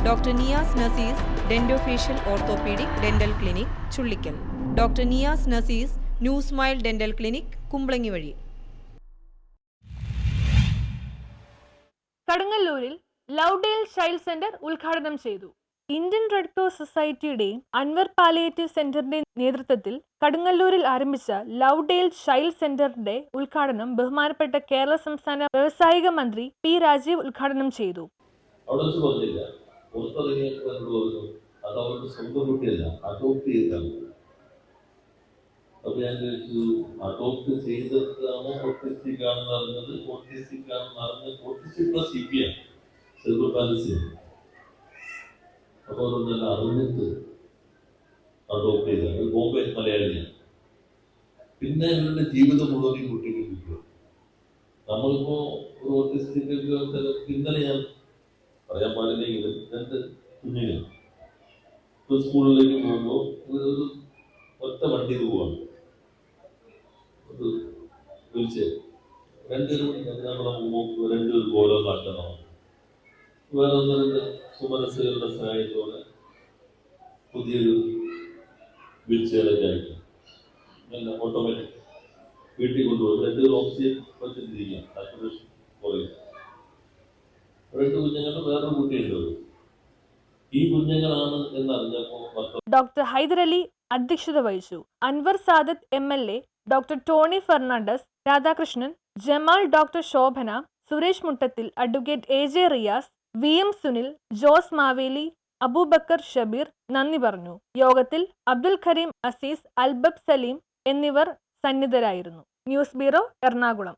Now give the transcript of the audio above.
Doctor Niyas Nazees dentofacial orthopedic dental clinic Chullikkal. Doctor Niyas Nazees new smile dental clinic Kumbalangi വഴി. കടുങ്ങല്ലൂരിൽ Lovedale child centre ഉദ്ഘാടനം ചെയ്തു. Indian red cross സൊസൈറ്റിയുടെയും Anwar palliative സെന്ററിന്റെയും നേതൃത്വത്തിൽ കടുങ്ങല്ലൂരിൽ ആരംഭിച്ച ലൗഡേൽ ചൈൽഡ് സെന്ററിന്റെ ഉദ്ഘാടനം ബഹുമാനപ്പെട്ട കേരള സംസ്ഥാന വ്യവസായിക മന്ത്രി പി രാജീവ് ഉദ്ഘാടനം ചെയ്തു. അപ്പോൾ ഞാൻ ചോദിച്ചു, അഡോപ്റ്റ് ചെയ്തിട്ടാണോ ഓട്ടിസ്റ്റിക് ആണെന്ന് അറിഞ്ഞത്? ഓട്ടിസ്റ്റിക് ആണെന്ന് അറിഞ്ഞത് autistic plus CP cerebral fallacy. അപ്പോൾ അതൊന്നല്ല, അറിഞ്ഞിട്ട് അഡോപ്റ്റ് ചെയ്തത്. ബോംബെ മലയാളിയാണ്. പിന്നെ ഇവരുടെ ജീവിതം മുഴുവൻ ഈ കുട്ടികൾ കിട്ടും. നമ്മളിപ്പോ ഒരു ഓട്ടിസ്റ്റിക് ഇന്നലെ ഞാൻ പറയാൻ പാടില്ലെങ്കിലും 2 കുഞ്ഞുങ്ങൾ സ്കൂളിലേക്ക് പോകുമ്പോൾ ഒരു ഒറ്റ വണ്ടിയിൽ പോവാണ്. വിളിച്ച് 2 ഓരോ നാട്ടണം. വേറെ 1-2 സുമനസ്സുകളുടെ സഹായത്തോടെ പുതിയൊരു വീൽചെയറൊക്കെ ആയിട്ട് നല്ല ഓട്ടോമാറ്റിക് വീട്ടിൽ കൊണ്ടുപോകും. 2 ഓക്സിജൻ വെച്ചിട്ടിരിക്കുക. സാച്ചുറേഷൻ കുറയും. 2 കുഞ്ഞുങ്ങളുടെ വേറൊരു കുട്ടിയുണ്ട്. ഈ കുഞ്ഞുങ്ങളാണ് എന്നറിഞ്ഞപ്പോൾ ഡോക്ടർ ഹൈദരലി അധ്യക്ഷത വഹിച്ചു. Anwar Sadath MLA, doctor Tony Fernandez, Radhakrishnan, Jamal, doctor Shobhana, Suresh Muttathil, advocate AJ Riyas, VM Sunil, Jose Maveli, Abubakar Shabeer നന്ദി പറഞ്ഞു. യോഗത്തിൽ അബ്ദുൽ കരീം അസീസ്, അൽബബ് സലീം എന്നിവർ സന്നിധരായിരുന്നു. News bureau, Ernakulam.